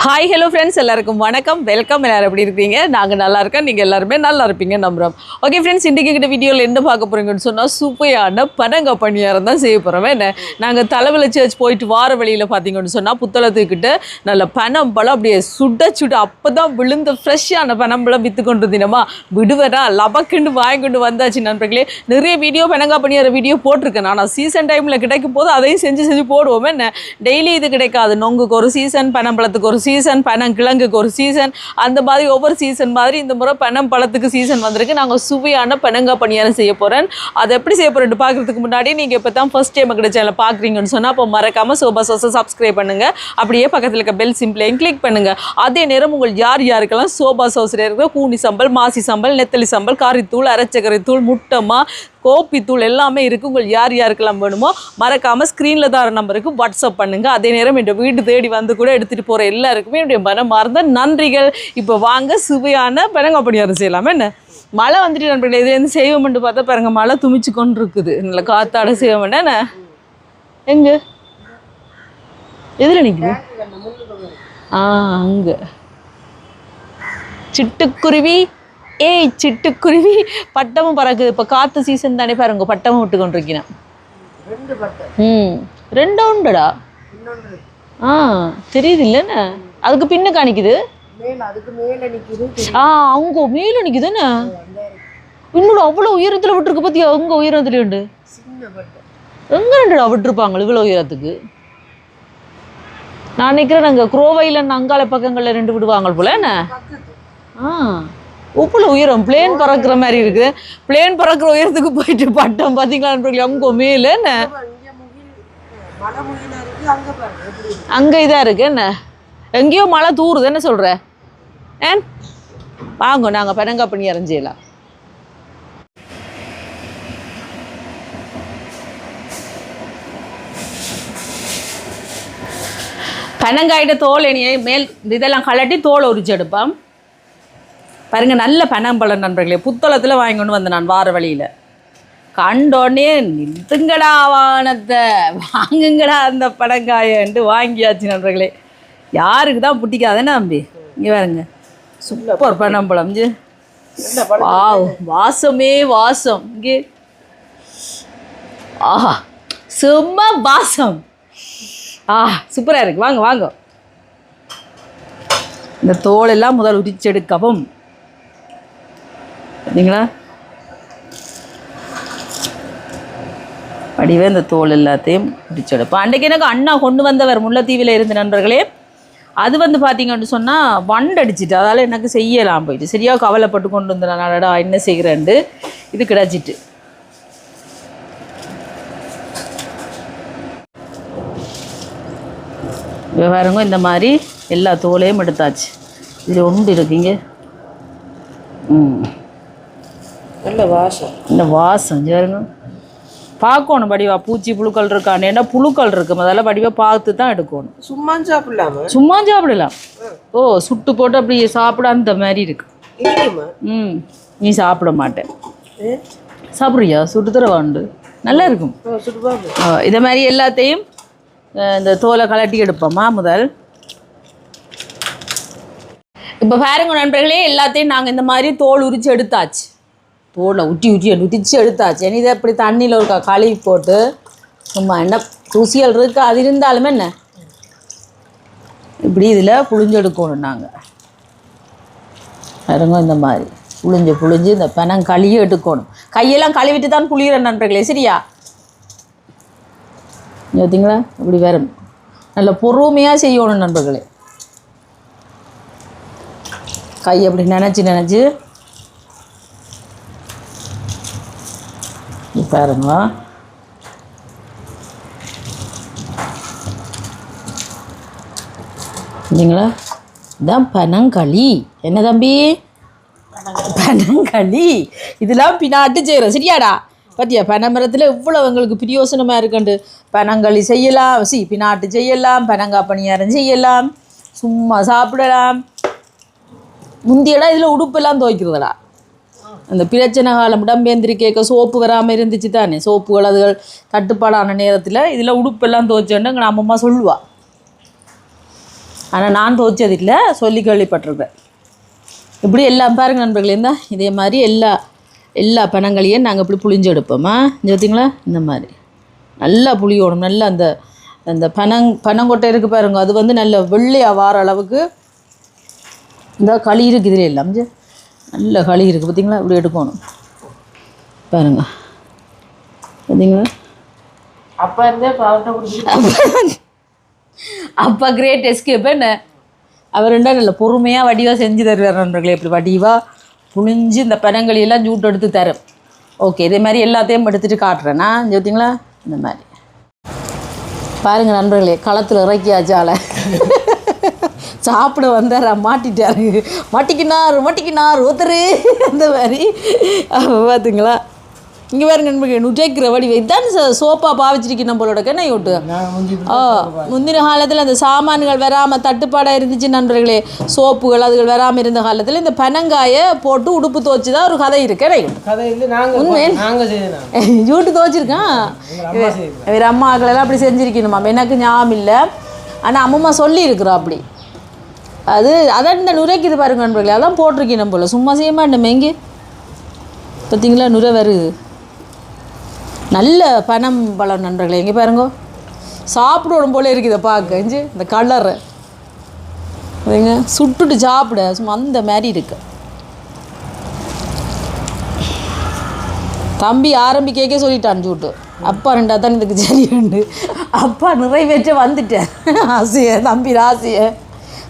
Hi hello friends, எல்லாருக்கும் வணக்கம், welcome. எல்லோரும் எப்படி இருக்கீங்க? நாங்கள் நல்லா இருக்கோம், நீங்கள் எல்லாருமே நல்லா இருப்பீங்க நம்புகிறோம். ஓகே ஃப்ரெண்ட்ஸ், இன்றைக்கி கிட்ட வீடியோவில் என்ன பார்க்க போகிறீங்கன்னு சொன்னால் சூப்பையான பனங்காய் பணியாரம் தான் செய்ய போகிறோம். என்ன நாங்கள் தலைவலி சர்ச் போயிட்டு வார வழியில் பார்த்தீங்கன்னு சொன்னால் புத்தளத்துக்கிட்ட நல்ல பனம்பழம் அப்படியே சுட அப்போ தான் விழுந்த ஃப்ரெஷ்ஷான பனம்பழம் விற்று கொண்டு தினமா விடுவேனா லபக்குண்டு வாங்கி கொண்டு வந்தாச்சு நண்பர்களே. நிறைய வீடியோ பனங்காய் பணியார வீடியோ போட்டிருக்கேன். ஆனால் சீசன் டைமில் கிடைக்கும் போது அதையும் செஞ்சு போடுவோம். என்ன டெய்லி இது கிடைக்காது. நொங்குக்கு ஒரு சீசன், பனம்பழத்துக்கு ஒரு சீசன், பனங்கிழங்குக்கு ஒரு சீசன், அந்த மாதிரி ஒவ்வொரு சீசன் மாதிரி இந்த முறை பனம்பழத்துக்கு சீசன் வந்திருக்கு. நாங்கள் சுவையான பனங்காய் பணியாரம் செய்ய போகிறேன். அதை எப்படி செய்ய போகிறேன்னு பார்க்குறதுக்கு முன்னாடி நீங்கள் இப்போ தான் ஃபர்ஸ்ட் டைம் எங்கள் சேனலை பார்க்குறீங்கன்னு சொன்னால் அப்போ மறக்காமல் சோபா சோஸை சப்ஸ்கிரைப் பண்ணுங்கள். அப்படியே பக்கத்தில் இருக்க பெல் சிம்பிளையும் கிளிக் பண்ணுங்கள். அதே நேரம் உங்களுக்கு யாருக்கெல்லாம் சோபா சோஸில் இருக்கிற கூனி சம்பல், மாசி சம்பல், நெத்தலி சம்பல், காரித்தூள், அரைச்சக்கரைத்தூள், முட்டமா, கோப்பித்தூள் எல்லாமே இருக்குது. உங்களுக்கு யாருக்கெல்லாம் வேணுமோ மறக்காமல் ஸ்க்ரீனில் தர நம்பருக்கு வாட்ஸ்அப் பண்ணுங்கள். அதே நேரம் என் வீடு தேடி வந்து கூட எடுத்துகிட்டு போகிற எல்லாருக்குமே என்னுடைய மனமார்ந்த நன்றிகள். இப்போ வாங்க சுவையான பனங்காய் பணியாரம் செய்யலாமே. என்ன மழை வந்துட்டு நண்பர்களே, இதுலேருந்து செய்வோம்னு பார்த்தா பாருங்க மழை துமிச்சு கொண்டு இருக்குது. நல்ல காத்தாட செய்ய மாட்டேன். எங்கே எதில் நிற்குது? அங்கே சிட்டுக்குருவி, ஏய் சிட்டுக்குருவி பட்டமும் பறக்குது. இப்போ காற்று சீசன் தானே பாருங்க, பட்டமும் விட்டு கொண்டிருக்கிறேன். ரெண்டு உண்டுடா. தெரியுது இல்லைண்ணே? அதுக்கு பின்ன காணிக்குது. அங்கே மேலே நிற்குதுண்ணே. இன்னொரு அவ்வளோ உயரத்தில் விட்டுருக்கு பார்த்தியா? அங்கே உயரத்துல உண்டு. எங்கே ரெண்டுடா விட்டுருப்பாங்க இவ்வளோ உயரத்துக்கு? நான் நினைக்கிறேன் நாங்கள் குரோவையில் அங்கால பக்கங்களில் ரெண்டு விடுவாங்க போல. என்ன உப்புல உயரம் பிளேன் பறக்கிற மாதிரி இருக்குது. பிளேன் பறக்கிற உயரத்துக்கு போயிட்டு பட்டம் பார்த்தீங்களா? அங்கே மேலே என்ன அங்கே இதாக இருக்கு. என்ன எங்கேயோ மழை தூருது. என்ன சொல்கிற? வாங்க நாங்கள் பனங்காய் பணியாரம் செய்யலாம். பனங்காயிட்ட தோல் இனியை மேல் இதெல்லாம் கலட்டி தோலை உரிச்சு எடுப்பான் பாருங்க. நல்ல பனம்பழம் நண்பர்களே, புத்தளத்தில் வாங்கி கொண்டு வந்தேன் நான் வார வழியில். கண்டோடனே நிறுத்துங்கடா வாகனத்தை, வாங்குங்கடா அந்த பனங்காயன்ட்டு வாங்கியாச்சு நண்பர்களே. யாருக்கு தான் பிடிக்காதுன்னு தம்பி? இங்கே பாருங்க சூப்பர் பனம்பழம். வாசமே வாசம். இங்கே ஆஹா செம்ம வாசம். சூப்பராக இருக்கு. வாங்க வாங்க. இந்த தோலெல்லாம் முதல் உரிச்செடுக்கவும் பார்த்தீங்களா? வடிவே இந்த தோல் எல்லாத்தையும் உரிச்செடுப்போம். அன்றைக்கு எனக்கு அண்ணா கொண்டு வந்தவர் முல்லைத்தீவில் இருந்த நண்பர்களே. அது பார்த்தீங்கன்னு சொன்னால் வண்டடிச்சிட்டு, அதால் எனக்கு செய்யலாம் போயிட்டு சரியாக கவலைப்பட்டு கொண்டு வந்தேன். நானடா என்ன செய்கிறேன்ட்டு இது கிடச்சிட்டு. விவகாரங்க இந்த மாதிரி எல்லா தோலையும் எடுத்தாச்சு. இதில் ஒன்று இருக்குங்க. நல்ல வாசம். இந்த வாசம் பாருங்க. பார்க்கணும் வடிவா பூச்சி புழுக்கள் இருக்கான்னு. ஏன்னா புழுக்கள் இருக்கு, முதல்ல வடிவா பார்த்து தான் எடுக்கணும். சும்மா சாப்பிடலாம். ஓ சுட்டு போட்டு அப்படி சாப்பிட அந்த மாதிரி இருக்கு. நீ சாப்பிட மாட்டேன். சாப்பிட்றியா? சுட்டு தரவாண்டு நல்லா இருக்கும். இதை மாதிரி எல்லாத்தையும் இந்த தோலை கலட்டி எடுப்போமா முதல். இப்போ பாருங்க நண்பர்களே, எல்லாத்தையும் நாங்கள் இந்த மாதிரி தோல் உரித்து எடுத்தாச்சு. தோலை உரிச்சு எடுத்தாச்சு. இனி இதை இப்படி தண்ணியில் ஒரு கழுவி போட்டு சும்மா என்ன ருசியல் இருக்கு அது இருந்தாலுமே என்ன இப்படி இதில் புழிஞ்செடுக்கணும். நாங்கள் பாருங்க இந்த மாதிரி புழிஞ்சு இந்த பனங்களியை எடுக்கணும். கையெல்லாம் கழுவிட்டு தான் புளிகிற நண்பர்களே, சரியா? பார்த்தீங்களா? இப்படி வேறு நல்ல பொறுமையாக செய்யணும் நண்பர்களே. கை அப்படி நினச்சி பாருங்க. இல்லைங்களா? இதான் பனங்களி. என்ன தம்பி? பனங்களி. இதெல்லாம் பின்னாட்டு செய்கிறோம், சரியாடா? பார்த்தியா பனைமரத்தில் இவ்வளோ எங்களுக்கு பிரயோசனமாக இருக்குண்டு. பனங்களி செய்யலாம், பின்னாட்டு செய்யலாம், பனங்காய் பணியாரம் செய்யலாம், சும்மா சாப்பிடலாம். முந்தியெல்லாம் இதில் உடுப்பெல்லாம் துவைக்கிறதடா. அந்த பிரச்சனை காலம் இடம்பெயர்ந்து கேட்க சோப்பு வராமல் இருந்துச்சு தானே, சோப்புகள் அதுகள் தட்டுப்பாடான நேரத்தில் இதில் உடுப்பெல்லாம் துவைச்சோன்னு எங்கள் அம்மம்மா சொல்லுவாள். ஆனால் நான் துவைச்சது இல்லை, சொல்லி கேள்விப்பட்டிருக்கேன். இப்படி எல்லாம் பாருங்க நண்பர்களே, இருந்தால் இதே மாதிரி எல்லா பனங்களையும் நாங்கள் இப்படி புளிஞ்சு எடுப்போமா. பார்த்தீங்களா, இந்த மாதிரி நல்லா புளியோடும். நல்லா அந்த பனங்கொட்டை இருக்குது பாருங்க, அது வந்து நல்ல வெள்ளையாக வார அளவுக்கு இந்த களி இருக்குது. இதில் எல்லாம் நல்ல களி இருக்குது பார்த்தீங்களா. இப்படி எடுக்கணும் பாருங்க. பார்த்தீங்களா, அப்பா இருந்தே அப்பா கிரேட் எஸ்கேப். என்ன அவர் ரெண்டா நல்ல பொறுமையாக வடிவாக செஞ்சு தருவார் நண்பர்களே. இப்படி வடிவாக புளிஞ்சு இந்த பனங்களியெல்லாம் ஜூட்டு எடுத்து தரும். ஓகே, இதே மாதிரி எல்லாத்தையும் எடுத்துகிட்டு காட்டுறேன்னா பார்த்தீங்களா. இந்த மாதிரி பாருங்கள் நண்பர்களே, களத்தில் இறக்கியாச்சால சாப்பிட வந்தார், மாட்டிக்கினார் ஒருத்தர் அந்த மாதிரி பார்த்துங்களா. இங்கே பாருங்க நண்பர்களே, நுஜைக்கிற வடிவை இதான் சோப்பாக பாவிச்சிருக்கு நம்மளோட கண்ணை விட்டு. முந்தின காலத்தில் அந்த சாமான்கள் வராமல் தட்டுப்பாடாக இருந்துச்சு நண்பர்களே, சோப்புகள் அதுகள் வராமல் இருந்த காலத்தில் இந்த பனங்காயை போட்டு உடுப்பு துவச்சி தான் ஒரு கதை இருக்கு. உண்மை ஜூட்டு துவச்சிருக்கான் வேறு அம்மாக்களெல்லாம் அப்படி செஞ்சுருக்கணுமா, எனக்கு ஞாபகம் இல்லை. ஆனால் அம்மம்மா சொல்லியிருக்கிறோம் அப்படி. அதான் இந்த நுரைக்குது பாருங்க நண்பர்களே, அதான் போட்டிருக்கணும் போல். சும்மா செய்ய மாட்டேன் எங்கே பார்த்தீங்களா, நுரை வருது. நல்ல பனம் பழம் நண்பர்களே, எங்கே பாருங்க, சாப்பிடணும் போல இருக்குது பார்க்க. இந்த கலரு அதுங்க சுட்டுட்டு சாப்பிட சும்மா அந்த மாதிரி இருக்கு. தம்பி ஆரம்பிக்கே சொல்லிட்டான் சூட்டு. அப்பா ரெண்டா தான் இதுக்கு சரியுண்டு. அப்பா நிறைவேற்ற வந்துட்டேன் ஆசையை, தம்பி ஆசையை.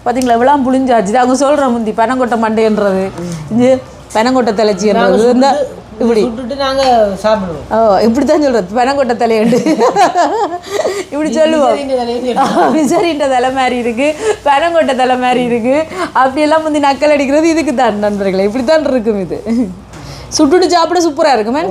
பார்த்தீங்களா, எவ்வளோ புளிஞ்சாச்சு. அவங்க சொல்கிற முந்தி பனங்கொட்டை மண்டைன்றது, இது பனங்கொட்டை தலைச்சின்றது இந்த இப்படி நாங்கள் சாப்பிடுவோம். இப்படி தான் சொல்கிறது, பனங்கொட்டை தலையண்டு இப்படி சொல்லுவோம். விசரின்ற தலை மாதிரி இருக்குது, பனங்கொட்டை தலை மாதிரி இருக்குது. அப்படியெல்லாம் முந்தி நக்கல் அடிக்கிறது இதுக்கு தான் நண்பர்களே. இப்படி தான் இருக்கும். இது சுட்டுட்டு சாப்பிட சூப்பராக இருக்குமே.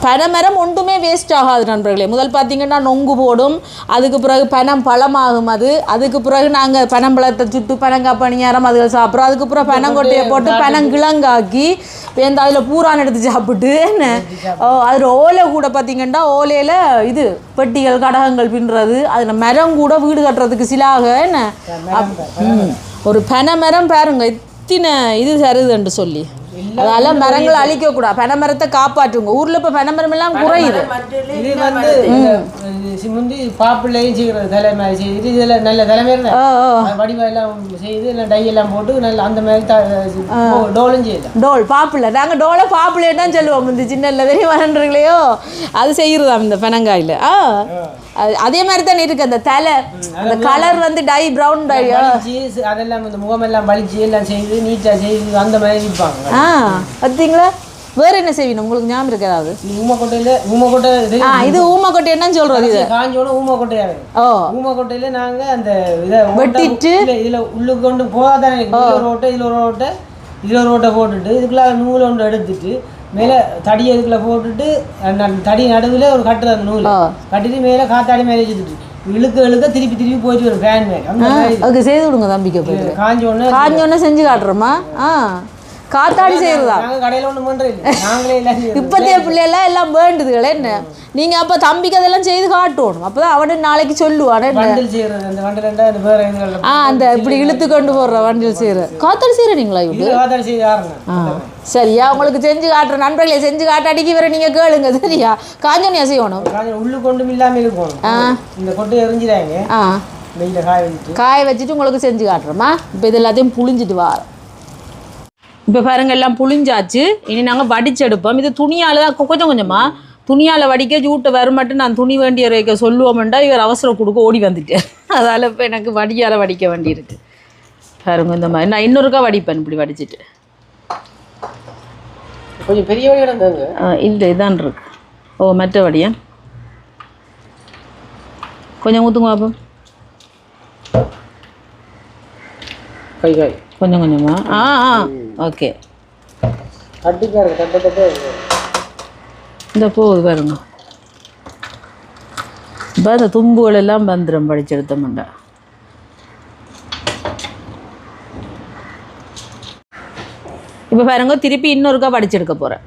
பனைமரம் ஒன்றுமே வேஸ்ட் ஆகாது நண்பர்களே. முதல் பார்த்தீங்கன்னா நொங்கு போடும், அதுக்கு பிறகு பனம் பழமாகும். அதுக்கு பிறகு நாங்கள் பனம்பழத்தை சுட்டு பனங்காய் பணியாரம் அதுகள் சாப்பிட்றோம். அதுக்கு பிறகு பனங்கொட்டையை போட்டு பனங்கிழங்காக்கி வேந்த அதில் பூரான் எடுத்து சாப்பிட்டு என்ன அதில் ஓலை கூட பார்த்தீங்கன்னா ஓலையில் இது பெட்டிகள் கடகங்கள் பின்னுறது, அதில் மரம் கூட வீடு கட்டுறதுக்கு சிலாக என்ன ஒரு பனைமரம் பாருங்க இத்தனை இது தருதுன்னு சொல்லி. அதெல்லாம் மரங்களை அழிக்கக்கூடாது, பனைமரத்தை காப்பாற்றுங்க. ஊரில் இப்போ பனைமரம் எல்லாம் குறையுது. இது வந்து முந்தி பாப்புலையும் செய்கிறது தலைமை செய்து இதில் நல்ல தலைமையில் வடிவெல்லாம் செய்து இல்லை டையெல்லாம் போட்டு நல்ல அந்த மாதிரி டோலும் செய்யலாம். டோல் பாப்புல நாங்கள் டோலை பாப்புலே தான் சொல்லுவோம். இந்த சின்ன தெரிய வரன்றில்லையோ அது செய்கிறதாம் இந்த பனங்காயில். அதே மாதிரி தான் இருக்குது. அந்த தலை அந்த கலர் வந்து டை ப்ரௌன் டை அதெல்லாம் இந்த முகமெல்லாம் வலிச்சு எல்லாம் செய்து நீட்டாக செய்து அந்த மாதிரி இருப்பாங்க. பார்த்தீங்களா, வேறு என்ன செய்வீங்க உங்களுக்கு ஞாபகம் இருக்காது? ஊமக்கொட்டை இது ஊமக்கொட்டை என்னன்னு சொல்றது, இது காஞ்சோட ஊமக்கொட்டையாக. ஊமக்கொட்டையில நாங்கள் அந்த இதை வெட்டிட்டு இதில் உள்ளுக்கு கொண்டு போகாதானே, இதில் ஒரு ஓட்டை போட்டுட்டு இதுக்குள்ள நூல் ஒன்று எடுத்துட்டு மேலே தடி இதுக்குள்ள போட்டுட்டு தடி நடுவில் ஒரு கட்டுற அந்த நூல் கட்டிட்டு மேலே காத்தாடி மேலே வச்சுட்டு இழுக்க திருப்பி போயிட்டு வரும் ஃபேன் மேலே. அதுக்கு செய்து விடுங்க தம்பிக்கு. போயிட்டு காஞ்சோடனே செஞ்சு காட்டுறோமா? காத்தாடி செய்யறதா? கடையில் ஒன்றும் பண்ணுறது நாங்களே எல்லாம் இப்போத்தைய பிள்ளையெல்லாம் எல்லாம் வேண்டுதுகளே என்ன. நீங்கள் அப்போ தம்பிக்கு அதெல்லாம் செய்து காட்டணும், அப்போ தான் அவனு நாளைக்கு சொல்லுவான். அந்த இப்படி இழுத்து கொண்டு போடுற வண்டில் செய்கிற காத்தாடி செய்கிறீங்களா? சரியா, உங்களுக்கு செஞ்சு காட்டுற நண்பர்களே, செஞ்சு காட்டாடிக்கு வேற நீங்கள் கேளுங்க. சரியா, காஞ்சோனியா செய்யணும், உள்ளு கொண்டும் இல்லாமல் இருக்கும். இந்த கொட்டை எரிஞ்சிடாங்க, காய வச்சுட்டு உங்களுக்கு செஞ்சு காட்டுறோமா. இப்போ இது எல்லாத்தையும் புளிஞ்சிட்டு வா. இப்போ பாருங்க எல்லாம் புளிஞ்சாச்சு. இனி நாங்கள் வடிச்செடுப்போம். இது துணியால் தான் கொஞ்சமாக துணியால் வடிக்க ஜூட்டை வருமாட்டு நான் துணி வேண்டிய வைக்க சொல்லுவோம்டா இவர் அவசரம் கொடுக்க ஓடி வந்துட்டேன். அதால் இப்போ எனக்கு வடியால் வடிக்க வேண்டியிருக்கு. பாருங்க இந்த மாதிரி நான் இன்னொருக்கா வடிப்பேன். இப்படி வடிச்சிட்டு கொஞ்சம் பெரிய வடியாக தாங்க. இல்லை இதான் இருக்கு. மற்ற வடியா கொஞ்சம் ஊற்றுங்க பார்ப்போம். கொஞ்சம் கொஞ்சமா ஓகே. இந்த போகுது பாருங்க. இப்போ அந்த தும்புகள் எல்லாம் வந்துடும் படிச்செடுத்தோம்டா. இப்போ பாருங்க திருப்பி இன்னொருக்கா வடிச்செடுக்க போகிறேன்.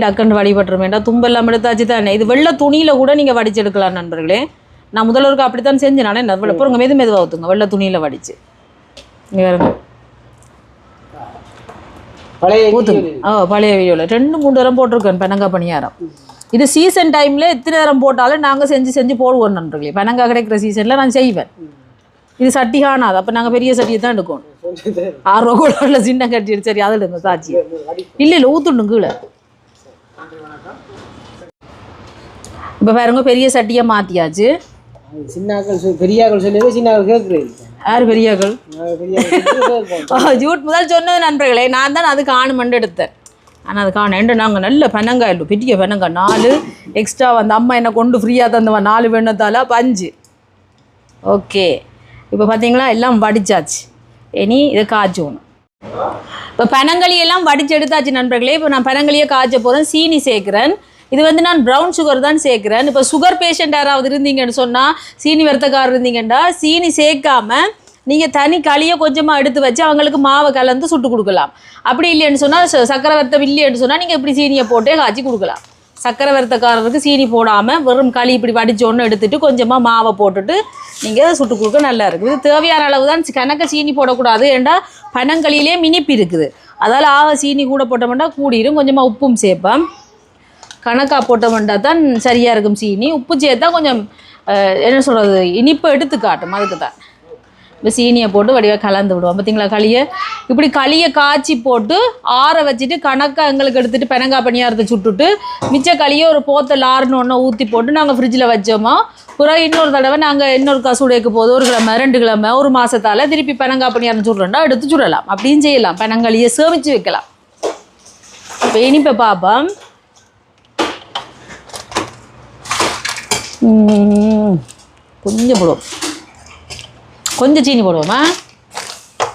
டக்குன்னு வடிபட்டுரும் வேண்டாம், தும்பெல்லாம் எடுத்தாச்சு தானே. இது வெள்ளை துணியில் கூட நீங்கள் வடிச்செடுக்கலாம் நண்பர்களே. நான் முதல்வருக்கு அப்படித்தான் செஞ்சேன். நானே வெள்ளை மெதுவாக ஊற்றுங்க, வெள்ளை துணியில் வடிச்சு இங்கே வேறுங்க ஊற்றுங்க. பழைய வீடியோவில் 2-3 தரம் போட்டிருக்கேன் பெனங்காய் பணியாரம். இது சீசன் டைமில் எத்தனை நேரம் போட்டாலும் நாங்கள் செஞ்சு போடுவோம் நண்பர்களே. பெனங்காய் கிடைக்கிற சீசனில் நான் செய்வேன். இது சட்டி காணாது, அப்போ நாங்கள் பெரிய சட்டியை தான் எடுக்கணும். 6 ரூபா கூட இல்லை, சின்ன கட்டி சரி அதில் எடுங்க சாட்சி. இல்லை ஊற்றுணும் கீழே. இப்போ பாருங்க பெரிய சட்டியை மாற்றியாச்சு. பெரியாக்கள் சொல்லி சின்னாக்கள் கேட்குறேன். யார் பெரியாக்கள்? ஜூட் முதல் சொன்னது நண்பர்களே, நான் தான் அது காணுமெண்டு எடுத்தேன். ஆனால் அது காணேன். நாங்கள் நல்ல பெனங்காய் இல்லை, பெரிய பெனங்காய் 4 எக்ஸ்ட்ரா வந்து அம்மா என்ன கொண்டு ஃப்ரீயாக தந்துவா 4 வேணுத்தால 5. ஓகே, இப்போ பார்த்தீங்களா எல்லாம் வடிச்சாச்சு. இனி இதை காய்ச்சணும். இப்போ பெனங்களியெல்லாம் வடிச்சு எடுத்தாச்சு நண்பர்களே. இப்போ நான் பெனங்களியை காய்ச்ச போகிறேன். சீனி சேர்க்குறேன். இது வந்து நான் ப்ரௌன் சுகர் தான் சேர்க்குறேன். இப்போ சுகர் பேஷண்ட் யாராவது இருந்தீங்கன்னு சொன்னால், சீனி வறுத்தக்காரர் இருந்தீங்கன்னா சீனி சேர்க்காமல் நீங்கள் தனி களியை கொஞ்சமாக எடுத்து வச்சு அவங்களுக்கு மாவை கலந்து சுட்டு கொடுக்கலாம். அப்படி இல்லைன்னு சொன்னால் சக்கரை வறுத்த இல்லைன்னு சொன்னால் நீங்கள் இப்படி சீனியை போட்டே காய்ச்சி கொடுக்கலாம். சக்கரை வறுத்தக்காரருக்கு சீனி போடாமல் வெறும் களி இப்படி வடிச்சோன்னு எடுத்துகிட்டு கொஞ்சமாக மாவை போட்டுட்டு நீங்கள் சுட்டு கொடுக்க நல்லா இருக்குது. இது தேவையான அளவு தான், கணக்க சீனி போடக்கூடாது. ஏன்டா பனங்களிலே மினிப்பு இருக்குது, அதால் சீனி கூட போட்டோம்னா கூடிரும். கொஞ்சமாக உப்பும் சேர்ப்பேன். கணக்காக போட்டோம்னா தான் சரியாக இருக்கும் சீனி. உப்பு சேர்த்தா கொஞ்சம் என்ன சொல்கிறது இனிப்பை எடுத்து காட்டும். அதுக்கு தான் இப்போ சீனியை போட்டு வடிவாக கலந்து விடுவோம். பார்த்தீங்களா களியை இப்படி களியை காய்ச்சி போட்டு ஆற வச்சுட்டு கணக்காக எங்களுக்கு எடுத்துகிட்டு பெனங்காய் பணியாரத்தை சுட்டுட்டு மிச்ச களியை ஒரு போத்தல் ஆறுன்னு ஊற்றி போட்டு நாங்கள் ஃப்ரிட்ஜில் வச்சோமோ. பிறகு இன்னொரு தடவை நாங்கள் இன்னொரு கசூடைக்கு போது 1 கிழமை 2 கிழமை 1 மாதத்தால் திருப்பி பெனங்காய் பணியாரம் சுடுறோம்னா எடுத்து சுடலாம். அப்படின்னு செய்யலாம். பெனங்களியை சேமித்து வைக்கலாம். இப்போ இனிப்பை பார்ப்போம். கொஞ்சம் போடுவோம், கொஞ்சம் சீனி போடுவோமா?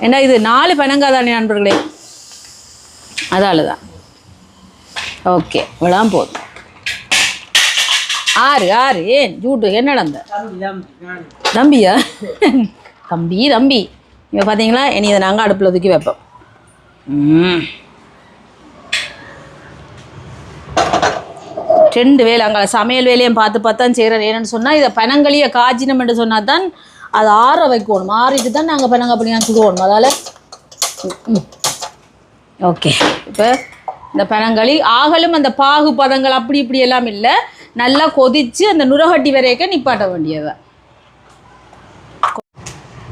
ஏன்னா இது 4 பெனங்காய் தானே நண்பர்களே, அதால தான். ஓகே, விழாம் போதும். 6 ஏன் ஜூட்டு என்ன நடந்த தம்பியா? தம்பி இப்போ பார்த்தீங்களா, இனி இதை நாங்கள் அடுப்பில் தூக்கி வைப்போம். 2 வேலை அங்கே சமையல் வேலையும் பார்த்து தான் செய்கிறேன். ஏன்னு சொன்னால் இதை பெனங்களியை காய்ச்சினோம்னு சொன்னால் தான் அது ஆற வைக்கணும். ஆறிட்டு தான் நாங்கள் பெனங்காய் பணியாரம் சுடுவோம். அதால் ஓகே, இப்போ இந்த பெனங்களி ஆகலும் அந்த பாகு பதங்கள் அப்படி இப்படி எல்லாம் இல்லை, நல்லா கொதித்து அந்த நுரகட்டி வரைக்க நிப்பாட்ட வேண்டியது.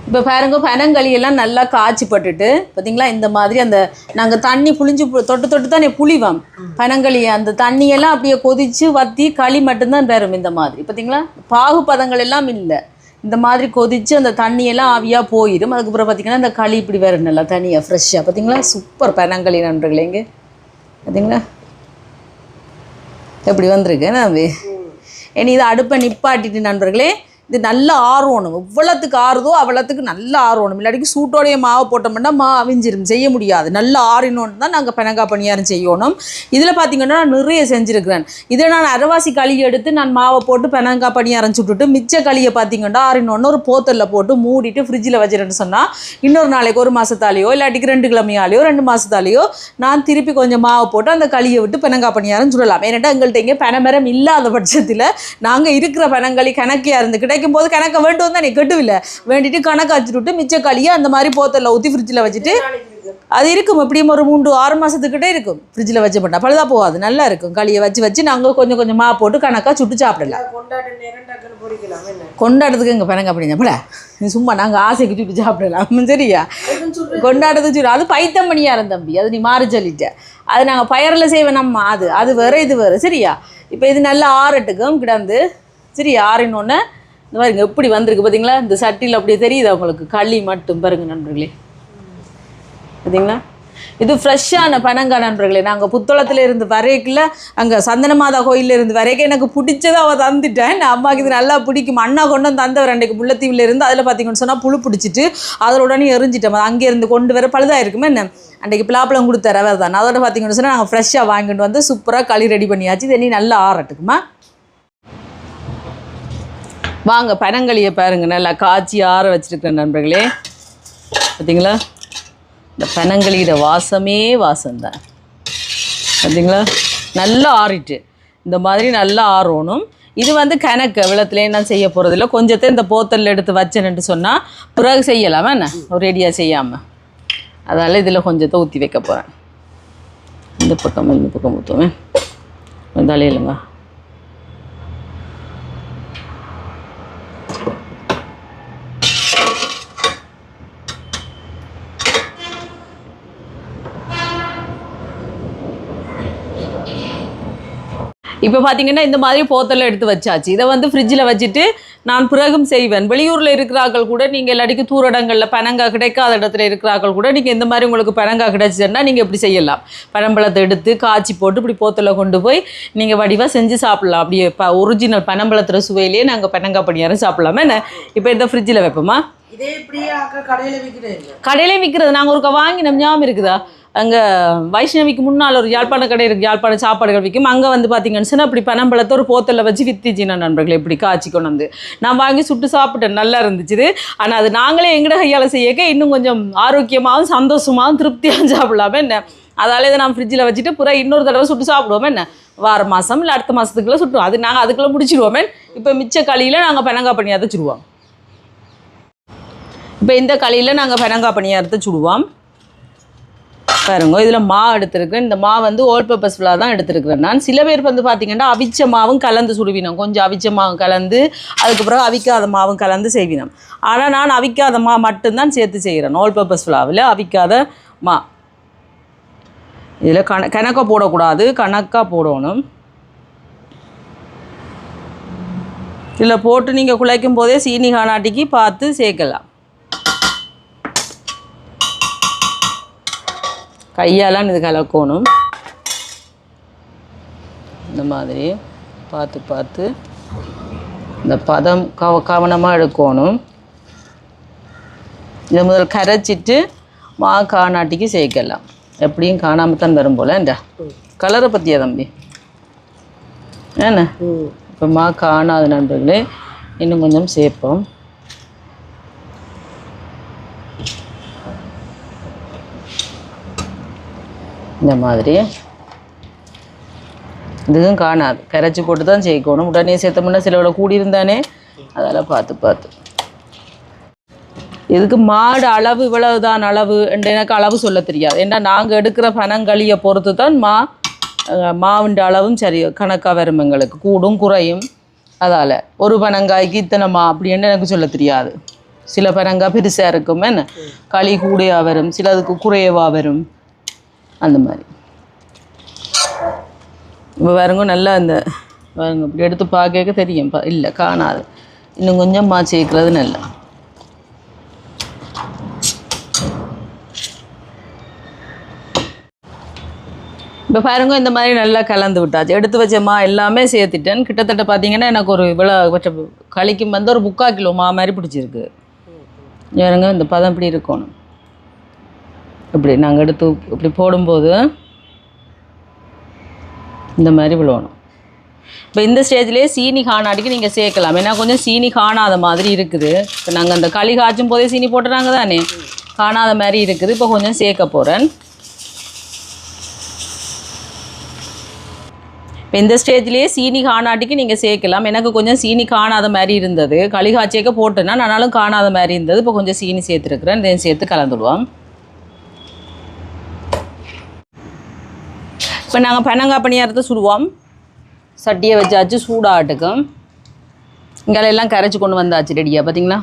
இப்போ பாருங்க பெனங்களியெல்லாம் நல்லா காய்ச்சி பட்டுட்டு பார்த்தீங்களா இந்த மாதிரி அந்த நாங்கள் தண்ணி புளிஞ்சு தொட்டு தான் புளிவோம். பெனங்களி அந்த தண்ணியெல்லாம் அப்படியே கொதித்து வற்றி களி மட்டும்தான் பெறும். இந்த மாதிரி பார்த்தீங்களா பாகு பதங்கள் எல்லாம் இல்லை. இந்த மாதிரி கொதித்து அந்த தண்ணியெல்லாம் ஆவியாக போயிடும். அதுக்கப்புறம் பார்த்திங்கன்னா இந்த களி இப்படி வேறு நல்லா தனியாக ஃப்ரெஷ்ஷாக பார்த்தீங்களா சூப்பர் பெனங்களி நண்பர்களே. இங்கே பார்த்தீங்களா எப்படி வந்திருக்கு நான். இனி இதை அடுப்பை நிப்பாட்டிட்டு நண்பர்களே இது நல்லா ஆறணும். எவ்வளோத்துக்கு ஆறுதோ அவ்வளோத்துக்கு நல்லா ஆறணும். இல்லாட்டிக்கு சூட்டோடைய மாவை போட்டோம்னா அவிஞ்சிரும், செய்ய முடியாது. நல்லா ஆறினோன்னு தான் நாங்கள் பெனங்காய் பணியாரம் செய்யணும். இதில் பார்த்திங்கன்னா நான் நிறைய செஞ்சுருக்கிறேன். இதை நான் அரைவாசி களியை எடுத்து நான் மாவை போட்டு பெனங்காய் பணியாரம் சுட்டுட்டு மிச்ச களியை பார்த்திங்கன்னா ஆறினோன்னு ஒரு போத்தலில் போட்டு மூடிட்டு ஃப்ரிட்ஜில் வச்சுருன்னு சொன்னால் இன்னொரு நாளைக்கு 1 மாதத்தாலேயோ இல்லாட்டிக்கு 2 கிழமையாலேயோ 2 மாதத்தாலேயோ நான் திருப்பி கொஞ்சம் மாவை போட்டு அந்த களியை விட்டு பெனங்காய் பணியாரம் சுடலாம். ஏன்னாட்டா எங்கள்கிட்ட இங்கே பெனமரம் இல்லாத பட்சத்தில் நாங்கள் இருக்கிற பெனங்களி கணக்கியாக இருந்து கிடைக்கும் போது கணக்கை வேண்டும் தான் நீ கெட்டுவில்லை வேண்டிட்டு கணக்கு வச்சுட்டு மிச்ச களியை அந்த மாதிரி போத்தலில் ஊற்றி ஃப்ரிட்ஜில் வச்சுட்டு அது இருக்கும். எப்படியும் ஒரு 3-6 மாதத்துக்கிட்டே இருக்கும் ஃப்ரிட்ஜில் வச்சு பண்ணால் பழுதாக போகாது, நல்லா இருக்கும். களியை வச்சு நாங்கள் கொஞ்சம் கொஞ்சமாக போட்டு கணக்காக சுட்டு சாப்பிடலாம். கொண்டாடுறதுக்கு எங்கள் பெனங்காய் பணியாரம் இது சும்மா நாங்கள் ஆசைக்கு சுட்டு சாப்பிடலாம். சரியா கொண்டாடுறது சுடு அது பைத்தம் பணியாரம் தம்பி, அது நீ மாறி சொல்லிட்ட. அது நாங்கள் பயரில் செய்வேன் நம்ம, அது வேறு இது வேறு. சரியா இப்போ இது நல்லா ஆறட்டுக்கும் கிடந்து சரி ஆறினோன்னே இந்த மாதிரி எப்படி வந்திருக்கு பார்த்தீங்களா. இந்த சட்டியில் அப்படியே தெரியுது அவங்களுக்கு களி மட்டும் பாருங்க நண்பர்களே. பார்த்தீங்களா இது ஃப்ரெஷ்ஷான பெனங்காய் நண்பர்களே. நாங்கள் புத்தளத்தில் இருந்து வரைக்கில் அங்கே சந்தனமாதா கோயிலில் இருந்து வரைக்கும் எனக்கு பிடிச்சதை அவள் தந்துட்டேன். நான் அம்மாவுக்கு இது நல்லா பிடிக்கும். அண்ணா கொண்டு வந்து தந்தவர் அன்றைக்கு முல்லைத்தீவில் இருந்து அதில் பார்த்தீங்கன்னு சொன்னால் புழு பிடிச்சிட்டு அதோட உடனே எரிஞ்சிட்டோம். அது அங்கேருந்து கொண்டு வர பழுதாக இருக்குமே என்ன அன்றைக்கு பிளாப்பழம் கொடுத்தார் அவர் தான். அதோட பார்த்தீங்கன்னு சொன்னால் நாங்கள் ஃப்ரெஷ்ஷாக வாங்கிட்டு வந்து சூப்பராக களி ரெடி பண்ணியாச்சு. இது இனி நல்லா ஆறட்டுக்குமா. வாங்க பெனங்களியை பாருங்க நல்லா காய்ச்சி ஆற வச்சுருக்கேன் நண்பர்களே. பார்த்தீங்களா இந்த பெனங்களியோட வாசமே வாசம்தான். பார்த்தீங்களா நல்லா ஆறிட்டு இந்த மாதிரி நல்லா ஆறணும். இது வந்து கணக்கு வெள்ளத்துலேயே நான் செய்ய போகிறதில்ல. கொஞ்சத்தை இந்த போத்தலில் எடுத்து வச்சேன்னு சொன்னால் பிறகு செய்யலாமா என்ன ஒரு ரெடியாக செய்யாமல். அதனால் இதில் கொஞ்சத்தை ஊற்றி வைக்க போகிறேன். இந்த பக்கம் ஊற்றுவேன் தலையிலுங்க. இப்போ பார்த்தீங்கன்னா இந்த மாதிரி போத்தலில் எடுத்து வச்சாச்சு. இதை வந்து ஃப்ரிட்ஜில் வச்சுட்டு நான் பிறகும் செய்வேன். வெளியூரில் இருக்கிறார்கள் கூட நீங்கள் இல்லாட்டிக்கு தூரடங்களில் பனங்காய் கிடைக்காத இடத்துல இருக்கிறார்கள் கூட நீங்கள் இந்த மாதிரி உங்களுக்கு பனங்காய் கிடைச்சிதுன்னா நீங்கள் இப்படி செய்யலாம். பனம்பழத்தை எடுத்து காய்ச்சி போட்டு இப்படி போத்தலில் கொண்டு போய் நீங்கள் வடிவாக செஞ்சு சாப்பிட்லாம். அப்படியே ஒரிஜினல் பனம்பழத்துற சுவையிலேயே நாங்கள் பனங்காய் பணியாரம் சாப்பிட்லாமா என்ன. இப்போ இந்த ஃப்ரிட்ஜில் வைப்போமா? இதே இப்படியே கடையில் விற்கிறது. கடையிலே விற்கிறது நாங்கள் ஒருக்கா வாங்கி நம்ம ஞாபகம் இருக்குதா? அங்கே வைஷ்ணவிக்கு முன்னால் ஒரு யாழ்ப்பாண கடை இருக்குது, யாழ்ப்பாண சாப்பாடுகள் விற்கும். அங்கே வந்து பார்த்தீங்கன்னு சொன்னால் அப்படி பனம்பழத்தை ஒரு போத்தலில் வச்சு வித்திச்சின்னா நண்பர்களே இப்படி காய்ச்சி கொண்டு வந்து நான் வாங்கி சுட்டு சாப்பிட்டேன். நல்லா இருந்துச்சு. ஆனால் அது நாங்களே எங்கட கையால் செய்யக்க இன்னும் கொஞ்சம் ஆரோக்கியமாகவும் சந்தோஷமாகவும் திருப்தியாகவும் சாப்பிடலாமே என்ன. அதால் இதை நான் ஃப்ரிட்ஜில் வச்சுட்டு புறா இன்னொரு தடவை சுட்டு சாப்பிடுவோமே என்ன. வார மாதம் இல்லை அடுத்த மாதத்துக்குள்ளே சுட்டுவோம். அது நாங்கள் அதுக்குள்ளே முடிச்சிடுவோமே. இப்போ மிச்ச களியில் நாங்கள் பனங்காய் பணியாரத்தை சுடுவோம். இப்போ இந்த களியில் நாங்கள் பனங்காய் பணியாரத்தை சுடுவோம். பாருங்க இதில் மா எடுத்துருக்கேன். இந்த மா வந்து ஓல் பர்பஸ் ஃபுல்லாக தான் எடுத்துருக்கிறேன் நான். சில பேர் வந்து பார்த்திங்கன்னா அவிச்ச மாவும் கலந்து சுடுவினோம். கொஞ்சம் அவிச்ச மாவும் கலந்து அதுக்கப்புறம் அவிக்காத மாவும் கலந்து செய்வினோம். ஆனால் நான் அவிக்காத மா மட்டும்தான் சேர்த்து செய்கிறேன். ஓல் பர்பஸ் ஃபுல்லாவில் அவிக்காத மா. இதில் கணக்காக போடக்கூடாது, கணக்காக போடணும். இதில் போட்டு நீங்கள் குழைக்கும் போதே சீனி காணாட்டிக்கு பார்த்து சேர்க்கலாம். கையாலாம் இது கலக்கணும். இந்த மாதிரி பார்த்து இந்த பதம் கவனமாக எடுக்கணும். இதை முதல் கரைச்சிட்டு மா காணாட்டிக்கு சேர்க்கலாம். எப்படியும் காணாமல் தான் வரும் போல். இந்த கலரை பற்றியா தம்பி ஏண்ணே? இப்போ மா காணாத நண்பர்களே இன்னும் கொஞ்சம் சேர்ப்போம். இந்த மாதிரி இதுவும் காணாது, கரைச்சி போட்டு தான் சேர்க்கணும். உடனே சேர்த்தோம்னா சிலவோட கூடியிருந்தானே, அதெல்லாம் பார்த்து இதுக்கு மாடு அளவு இவ்வளவுதான் அளவு என்று எனக்கு அளவு சொல்ல தெரியாது. ஏன்னா நாங்கள் எடுக்கிற பனங்களியை பொறுத்து தான் மாவுண்ட அளவும் சரி கணக்காக வரும். எங்களுக்கு கூடும் குறையும். அதால் ஒரு பனங்காய்க்கு இத்தனை மா அப்படின்னு எனக்கு சொல்ல தெரியாது. சில பனங்காய் பெருசாக இருக்கும் என்ன, களி கூடையாக வரும், சிலதுக்கு குறையவாக வரும். அந்த மாதிரி இப்போ பாருங்க நல்லா இந்த பாருங்க இப்படி எடுத்து பார்க்க தெரியும். இல்லை காணாது. இன்னும் கொஞ்சம் மா சேர்க்கிறது நல்லா. இப்போ பாருங்க இந்த மாதிரி நல்லா கலந்து விட்டாச்சு. எடுத்து வச்ச மா எல்லாமே சேர்த்துட்டேன். கிட்டத்தட்ட பார்த்தீங்கன்னா எனக்கு ஒரு இவ்வளோ களிக்கும் வந்து ஒரு 3/4 கிலோ மா மாதிரி பிடிச்சிருக்கு. பாருங்க இந்த பதம் இப்படி இருக்கணும். இப்படி நாங்கள் எடுத்து இப்படி போடும்போது இந்த மாதிரி விழுவணும். இப்போ இந்த ஸ்டேஜ்லேயே சீனி காணாட்டிக்கு நீங்கள் சேர்க்கலாம். ஏன்னா கொஞ்சம் சீனி காணாத மாதிரி இருக்குது. இப்போ நாங்கள் அந்த களி காய்ச்சும் போதே சீனி போட்டுறாங்க தானே, காணாத மாதிரி இருக்குது. இப்போ கொஞ்சம் சேர்க்க போகிறேன். இப்போ இந்த ஸ்டேஜ்லேயே சீனி காணாட்டிக்கு நீங்கள் சேர்க்கலாம். எனக்கு கொஞ்சம் சீனி காணாத மாதிரி இருந்தது. களி காய்ச்சிக்க போட்டேன்னா நானாலும் காணாத மாதிரி இருந்தது. இப்போ கொஞ்சம் சீனி சேர்த்துருக்குறேன். இதையும் சேர்த்து கலந்துடுவோம். இப்போ நாங்கள் பனங்காய் பணியாரத்தை சுடுவோம். சட்டியை வச்சாச்சு, சூடாட்டுக்கும். இங்கே எல்லாம் கரைச்சி கொண்டு வந்தாச்சு ரெடியாக பார்த்தீங்களா.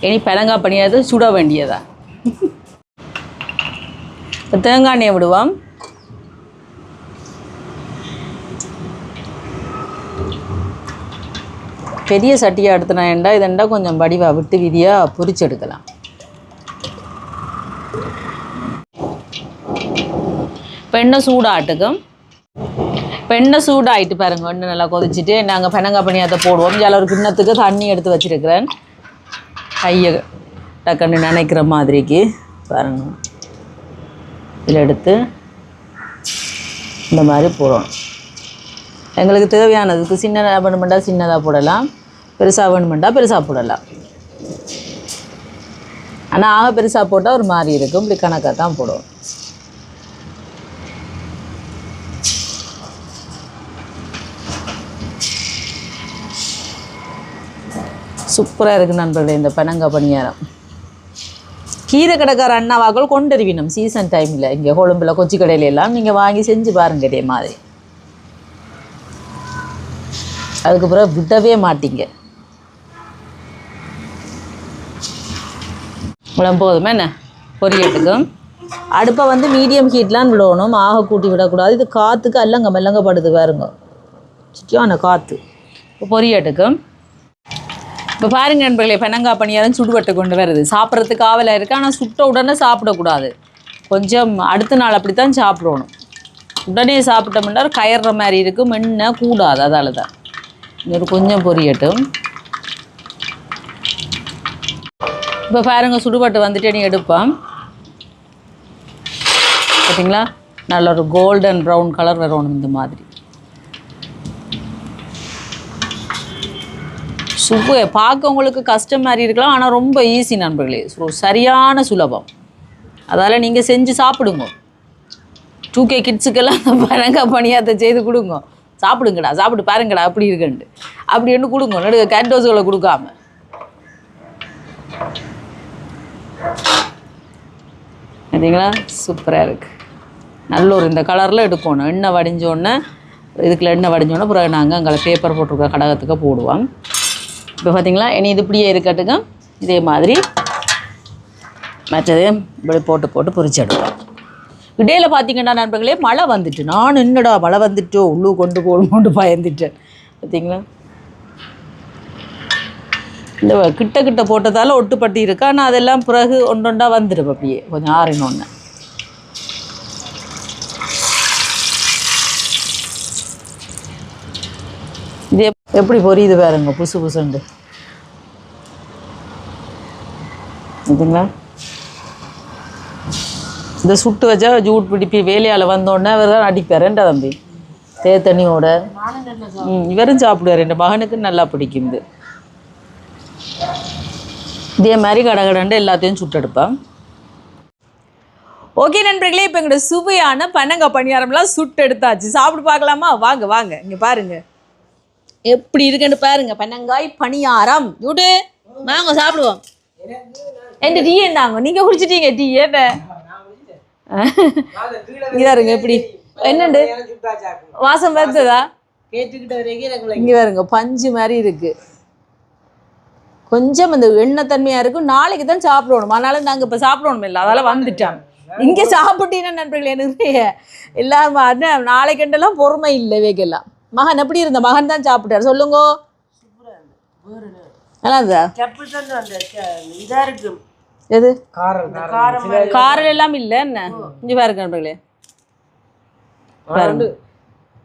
இனி பனங்காய் பணியாரத்தை சுட வேண்டியதா. இப்போ தேங்காய் எண்ணெயை விடுவோம். பெரிய சட்டியாக எடுத்துனா ஏண்டா இதெண்டா கொஞ்சம் வடிவாக விட்டு விதியாக பொரிச்சு எடுக்கலாம். இப்போ எண்ணெய் சூடாட்டுக்கும். இப்போ எண்ணெய் சூடாகிட்டு பாருங்க, எண்ணெய் நல்லா கொதிச்சுட்டு நாங்கள் பனங்காய் பணியாரத்தை போடுவோம். இதில் ஒரு கிண்ணத்துக்கு தண்ணி எடுத்து வச்சுருக்கிறேன். கையை டக்குன்னு நினைக்கிற மாதிரிக்கு பாருங்க. இதில் எடுத்து இந்த மாதிரி போடுவோம். எங்களுக்கு தேவையானதுக்கு சின்னதாக வேணுமெண்டா சின்னதாக போடலாம், பெருசாக வேணுமெண்டா பெருசாக போடலாம். ஆனால் ஆக பெருசாக போட்டால் ஒரு மாதிரி இருக்கும். இப்படி கணக்காக தான் போடுவோம். சூப்பராக இருக்குது நண்பர்களே இந்த பனங்காய் பணியாரம். கீரை கடைக்கார அண்ணாவாக்கள் கொண்டறிவினும் சீசன் டைமில் இங்கே கொழும்பில் கொச்சி கடையில எல்லாம் நீங்கள் வாங்கி செஞ்சு பாருங்க இதே மாதிரி. அதுக்கு பிறகு விடவே மாட்டீங்க. இவ்வளோ போதுமே என்ன பொரியட்டுக்கும். அடுப்பை வந்து மீடியம் ஹீட்லாம் விடணும், ஆக கூட்டி விடக்கூடாது. இது காற்றுக்கு அல்லங்க மெல்லங்க படுது பாருங்க, சுற்றியான காற்று. இப்போ பொரியட்டுக்கும். இப்போ பாருங்க நண்பர்களே, பனங்காய் பணியாரம் சுடுவட்டை கொண்டு வருது. சாப்பிட்றதுக்கு ஆவலாக இருக்குது, ஆனால் சுட்ட உடனே சாப்பிடக்கூடாது. கொஞ்சம் அடுத்த நாள் அப்படி தான் சாப்பிடணும். உடனே சாப்பிட்டோம்னா கயற மாதிரி இருக்கும், மென்ன கூடாது. அதால் தான் இன்னொரு கொஞ்சம் பொரியட்டும். இப்போ பாருங்க சுடுபட்டு வந்துட்டு நீ எடுப்போம். பார்த்தீங்களா, நல்ல ஒரு கோல்டன் ப்ரௌன் கலர் வரணும் இந்த மாதிரி. பார்க்க உங்களுக்கு கஷ்டம் மாதிரி இருக்கலாம், ஆனால் ரொம்ப ஈஸி நண்பர்களே. சரியான சுலபம். அதால் நீங்கள் செஞ்சு சாப்பிடுங்க. 2K கிட்ஸுக்கெல்லாம் அந்த பனங்காய் பணியாரத்தை செய்து கொடுங்க. சாப்பிடுங்கடா, சாப்பிட்டு பாருங்கடா அப்படி இருக்குன்ட்டு அப்படி ஒன்று கொடுங்க. நடுக்க கேண்டோஸுகளை கொடுக்காம. பார்த்தீங்களா, சூப்பராக இருக்குது. நல்ல ஒரு இந்த கலரில் எடுக்கணும். எண்ணெய் வடிஞ்சோடனே இதுக்குள்ள எண்ணெய் வடிஞ்சோடனே பிறகு நாங்கள் அங்கே பேப்பர் போட்டிருக்க கடகத்துக்கு போடுவோம். இப்போ பார்த்தீங்களா, இனி இது இப்படியே இருக்கட்டுங்க. இதே மாதிரி மற்றது இப்படி போட்டு பொரிச்சு எடுப்போம். இடையில் பார்த்தீங்கன்னா நண்பர்களே மழை வந்துட்டு, நான் என்னடா மழை வந்துட்டோ உள்ளு கொண்டு போகணும்னு பயந்துட்டேன். பார்த்தீங்களா, இந்த கிட்ட போட்டதால் ஒட்டுப்பட்டி இருக்கு. ஆனால் அதெல்லாம் பிறகு ஒன்றொண்டா வந்துடும் அப்படியே கொஞ்சம் ஆறினோன்னு. இது எப்படி பொரியுது பாருங்க, புசுண்டு. இதுங்களா, இந்த சுட்டு வச்சா ஜூட் பிடிப்பி வேலையால் வந்தோடனே அவர் தான் அடிப்பார். ரெண்டா தம்பி தண்ணியோட இவரும் சாப்பிடுவார். என் மகனுக்கு நல்லா பிடிக்கும் இது. இதே மாதிரி கடகடண்டு எல்லாத்தையும் சுட்டெடுப்பேன். ஓகே நண்பர்களே, இப்போ எங்களோட சுவையான பனங்காய் பணியாரம்லாம் சுட்டு எடுத்தாச்சு. சாப்பிட்டு பார்க்கலாமா? வாங்க வாங்க, இங்கே பாருங்க எப்படி இருக்குன்னு பாருங்க. பனங்காய் பணியாரம் யூடு வாங்க சாப்பிடுவோம். எந்த டீ என்னங்க நீங்கள் குடிச்சிட்டீங்க டீ? என்ன இதாருங்க எப்படி என்னண்டு வாசம் வருதுதா? இங்கே பாருங்க பஞ்சு மாதிரி இருக்கு. கொஞ்சம் அந்த எண்ணெய் தன்மையாக இருக்கும். நாளைக்கு தான் சாப்பிடணும், அதனால நாங்கள் இப்போ சாப்பிடணும் இல்லை, அதெல்லாம் வந்துட்டோம். இங்கே சாப்பிட்டீங்கன்னா நண்பர்களே நிறைய எல்லாரும் நாளைக்கெண்டெல்லாம் பொறுமை இல்லை வைக்கலாம். மகன் எப்படி இருந்த? மகன் தான் சாப்பிட்டார். சொல்லுங்க. நல்லா இருந்தா? எது காரம் எல்லாம் இல்லை என்ன? இங்கே பாருங்க நண்பர்களே,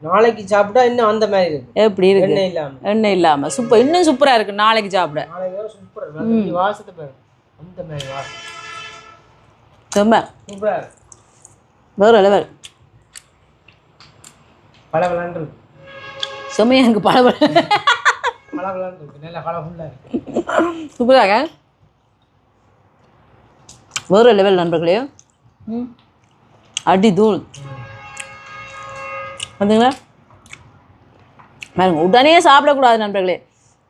நாளைக்கு சாப்பிட்டா இன்னும் அந்த மாதிரி இருக்கு. எப்படி இருக்கு? எண்ணெய் இல்லாம சூப்பர், இன்னும் சூப்பரா இருக்கு. நாளைக்கு சாப்பிட வேற லெவல். செம்மையா இருக்கு. சூப்பராக வேற லெவல் நண்பர்களே. அடி தூள் வந்துங்களா பாருங்க. உடனே சாப்பிடக்கூடாது நண்பர்களே,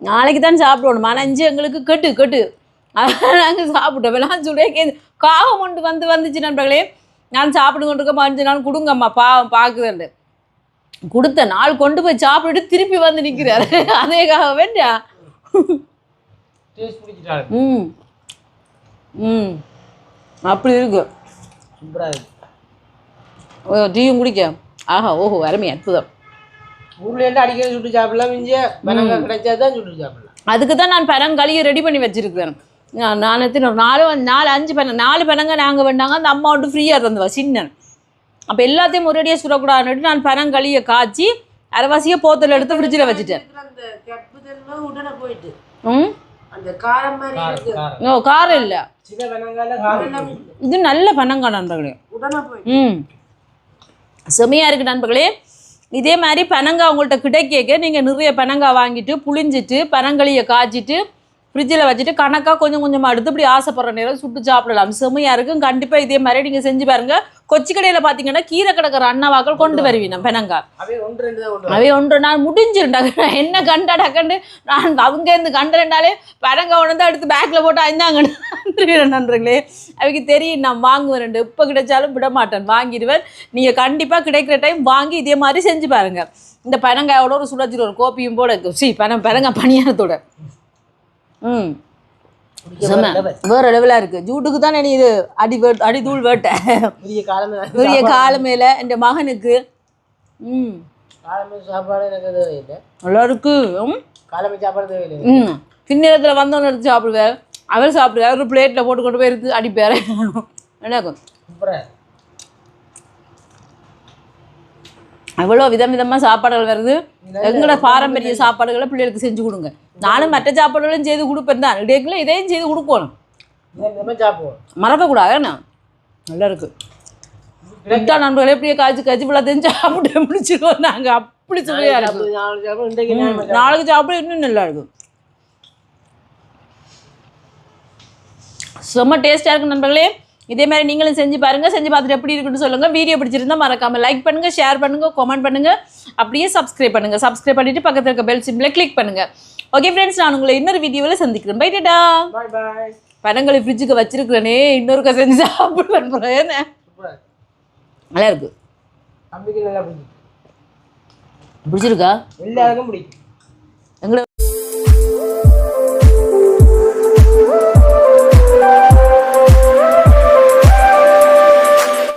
நாளைக்கு தான் சாப்பிடணும். மனஞ்சு எங்களுக்கு கெட்டு நாங்கள் சாப்பிட்டோம். நான் சொல்லியே காகம் ஒன்று வந்துச்சு நண்பர்களே. நான் சாப்பிட்டு கொண்டு இருக்க மஞ்சள் நான் கொடுங்கம்மா பார்க்குதுண்டு கொடுத்த நாள் கொண்டு போய் சாப்பிட்டுட்டு திருப்பி வந்து நிற்கிறாரு. அதேக்காக வேண்டியா அப்படி இருக்கு. டீயும் குடிக்க ஆஹா ஓஹோ அருமை அற்புதம். ஊர்லேருந்து அடிக்கடி சுட்டு சாப்பிடலாம். இங்கே பனங்காய் கிடைச்சா தான் சுட்டு சாப்பிடலாம். அதுக்கு தான் நான் பனங்காளியை ரெடி பண்ணி வச்சுருக்கேன். நான் எத்தனை 4 பனங்காய் நாங்கள் வேண்டாங்க. அந்த அம்மா விட்டு ஃப்ரீயாக தந்துவா சின்ன. அப்போ எல்லாத்தையும் ஒரேடியாக சுடக்கூடாதுன்னுட்டு நான் பனங்களியை காய்ச்சி அரைவாசியாக போத்தல் எடுத்து ஃப்ரிட்ஜில் வச்சுட்டேன். காரம் இல்லை, இது நல்ல பனங்காய் நண்பர்களே. செமையாக இருக்குது நண்பர்களே. இதே மாதிரி பனங்காய் உங்கள்கிட்ட கிடைக்க நீங்கள் நிறைய பனங்காய் வாங்கிட்டு புளிஞ்சிட்டு பனங்களியை காய்ச்சிட்டு ஃப்ரிட்ஜில் வச்சுட்டு கணக்காக கொஞ்சம் கொஞ்சமாக எடுத்து இப்படி ஆசைப்படுற நேரம் சுட்டு சாப்பிடலாம். செமையாக இருக்கும். கண்டிப்பாக இதே மாதிரி நீங்கள் செஞ்சு பாருங்கள். கொச்சிக்கடையில் பார்த்தீங்கன்னா கீரை கிடக்கிற அண்ணாவாக்கள் கொண்டு வருவீங்க பெனங்காய். அவை ஒன்று ரெண்டு தான் கொண்டு அவை ஒன்று நான் முடிஞ்சிருண்டாங்க என்ன கண்டாடாக்கண்டு நான் அவங்க இருந்து கண்டுட்டாலே பெனங்காய் ஒன்று தான் எடுத்து பேக்கில் போட்டு அஞ்சாங்க நன்றுங்களே. அவைக்கு தெரியும் நான் வாங்குவேன், எப்போ கிடைச்சாலும் விட மாட்டேன், வாங்கிடுவேன். நீங்கள் கண்டிப்பாக கிடைக்கிற டைம் வாங்கி இதே மாதிரி செஞ்சு பாருங்கள். இந்த பெனங்காயோட ஒரு சுடச்சிட்டு ஒரு கோப்பியும் போட பெனங்காய் பணியாரத்தோட வேற லெவலா இருக்கு. ஜூட்டுக்கு தான் நீ இது அடி தூள் வேட்டை பெரிய கால மேல இந்த மகனுக்கு சாப்பாடு எனக்கு தேவையில்லை, நல்லா இருக்கு. காலமே சாப்பாடு தேவையில்லை. பின்னேரத்தில் வந்தவங்க எடுத்து சாப்பிடுவார், அவர் சாப்பிடுவார், ஒரு பிளேட்ல போட்டு கொண்டு போய் எடுத்து அடிப்பாரு. நல்லா இருக்கும். எவ்வளோ விதமாக சாப்பாடுகள் வருது. எங்களோட பாரம்பரிய சாப்பாடுகளை பிள்ளைகளுக்கு செஞ்சு கொடுங்க. நானும் மற்ற சாப்பாடுகளும் செய்து கொடுப்பேன் தான், இடையில இதையும் செய்து கொடுக்கணும், மறக்கக்கூடாது. என்ன நல்லா இருக்கு. விட்டா நண்பர்களே எப்படியே காய்ச்சி பிள்ளைத்தையும் சாப்பிட்டு முடிச்சிருக்கோம் நாங்கள். அப்படி சுவையாக இருக்கும். நாளைக்கு சாப்பிட இன்னும் நல்லா இருக்கும். செம்ம டேஸ்ட்டாக இருக்கும் நண்பர்களே. இதே மாதிரி நீங்களும் செஞ்சு பாருங்கள். செஞ்சு பார்த்துட்டு எப்படி இருக்குன்னு சொல்லுங்கள். வீடியோ பிடிச்சிருந்தா மறக்காமல் லைக் பண்ணுங்கள், ஷேர் பண்ணுங்கள், கமெண்ட் பண்ணுங்கள், அப்படியே சப்ஸ்கிரைப் பண்ணுங்கள். சப்ஸ்கிரைப் பண்ணிவிட்டு பக்கத்தில் இருக்க பெல் சிம்பிளை கிளிக் பண்ணுங்கள். ஓகே ஃப்ரெண்ட்ஸ், நான் உங்களை இன்னொரு வீடியோவில் சந்திக்கிறேன். பை டாடா. பழங்களை ஃப்ரிட்ஜுக்கு வச்சிருக்கிறேனே, இன்னொருக்கா செஞ்சு சாப்பிடுவேன். என்ன நல்லா இருக்கு, பிடிச்சிருக்கா? எல்லாருக்கும் பிடிக்கும்.